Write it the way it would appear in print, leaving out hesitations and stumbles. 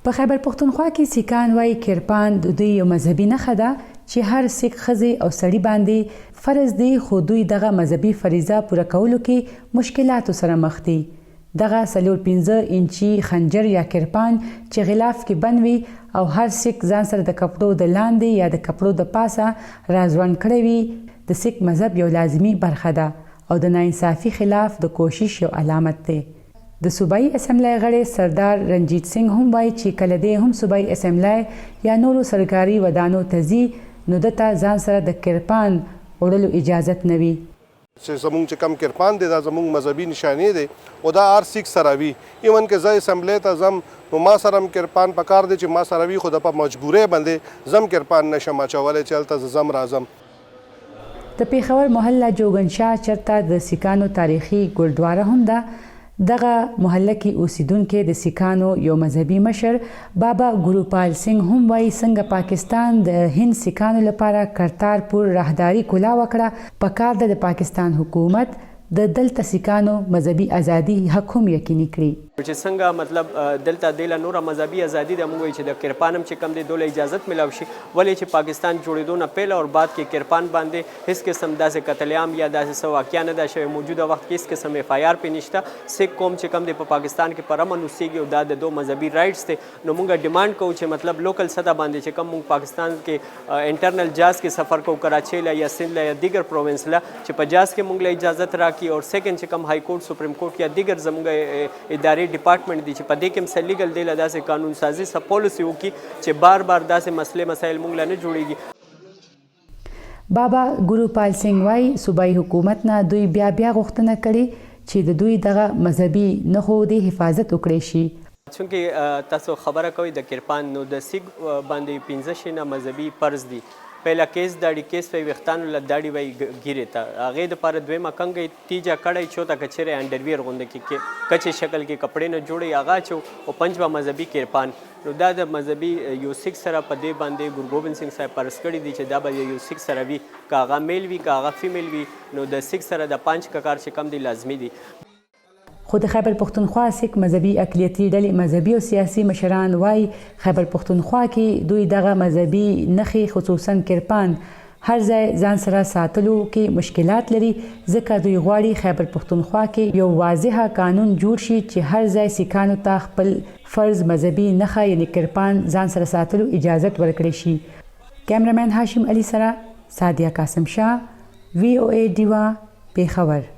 په خیبر پښتونخوا کې سیکان وایي کرپان د دوی یو مذهبي نښه ده چې هر سیک ښځې او سړي باندې فرض دی، خو دوی دغه مذهبي فریضه پوره کولو کې مشکلاتو سره مخ دي. دغه 4-5 انچي خنجر یا کرپان چې غلاف کې بند وي او هر سیک ځان سره د کپړو د لاندې یا د کپړو د پاسه رازوند کړی وي د سیک مذهب یو لازمي برخه ده او د ناانصافي خلاف د کوشش یو علامت دی. د صوبایي اسمبلی غړی سردار رنجیت سنگھ هم وایي چې کله دی هم صوبایي اسمبلی یا نورو سرکاري ودانو ته ځي نو دته ځان سره د کرپان وړلو اجازت نه وي. چې زمونږ چې کم کرپان دی دا زمونږ مذهبي نشانې دی او دا هر سیک سره وي. ایون که زه اسمبلی ته ځم نو ما سره هم کرپان پکار دی چې ما سره وي، خو د په مجبورۍ باندې زم کرپان نشم اچولی چې هلته زه ځم راځم. د پېښور محله جوګنشاه چرته د سیکانو تاریخي ګردواره هم ده. دغه محله کې اوسیدونکو د سیکانو یو مذهبي مشر بابا ګروپال سنگھ هم وایي څنګه پاکستان د هند سیکانو لپاره کرتارپور راهداري کولا وکړه، پکار ده د پاکستان حکومت د دلته سیکانو مذهبي ازادي حق هم یقیني کړي. چې څنګه مطلب دلته د نوره مذهبي ازادي د موږ چې د کرپان هم چې کم دی دوله اجازت ملاو شي، ولې چې پاکستان جوړېدو نه پهله او بعد کې کرپان باندې هیڅ قسم داسې قتل عام یا داسې څه واقعه نه ده شوې. موجوده وخت کې هیڅ قسم اف آی آر پې نشته. سیک قوم چې کم دی په پاکستان کې پر امن اوسېږي او دا د دوه مذهبي رایټس دی. نو موږ ډیمانډ کوو چې مطلب لوکل سطح باندې چې کم موږ پاکستان کې انټرنل جاز کې سفر کوو کراچۍ له یا سند له یا دیگر پروونس له چې په جاز کې موږ له اجازت راکړي، او سیکنډ چې کم های کورټ سپریم کورټ یا دیگر زموږ ادارې ډپارټمنټ دي چې په دې کې هم څه لیګل دی له داسې قانون سازي څه پالیسي وکړي چې بار بار داسې مسایل موږ له نه جوړېږي. بابا ګروپال سنگھ وایي صوبایي حکومت نه دوی بیا غوښتنه کړې چې د دوی دغه مذهبي نښو د حفاظت وکړي شي. چونکې تاسو خبره کوئ د کرپان، نو د سیک باندې 15 شي نه مذهبي فرض دي. پهلا کیس داړي کیس په وختانو له داړي وای ګیره ته هغه د پر دویمه کنګي تیجا کړای چوتا کچره انډرویر غونډه کې کچې شکل کې کپڑے نه جوړي هغه چو او پنځه مذهبي کرپان. نو دا د مذهبي یو سیک سره په دې باندې ګورو ګوبند سنگھ صاحب پرس کړی دي چې دا به یو سیک سره وي، کاغه میل وي کاغه فیمیل وي، نو د سیک سره د 5 کار چې کم دي لازمي دي. خو د خیبر پښتونخوا سیک مذهبي اقلیتي ډلې مذهبي او سیاسي مشران وایي خیبر پښتونخوا کې دوی دغه مذهبي نښې خصوصا کرپان هر ځای ځان سره ساتلو کې مشکلات لري، ځکه دوی غواړي خیبر پښتونخوا کې یو واضح قانون جوړ شي چې هر ځای سیکانو ته خپل فرض مذهبي نښه یعنی کرپان ځان سره ساتلو اجازت ورکړي شي. کیمرمین هاشم علي سره سادیه قاسم شاه، VOA ډیوا، پېښور.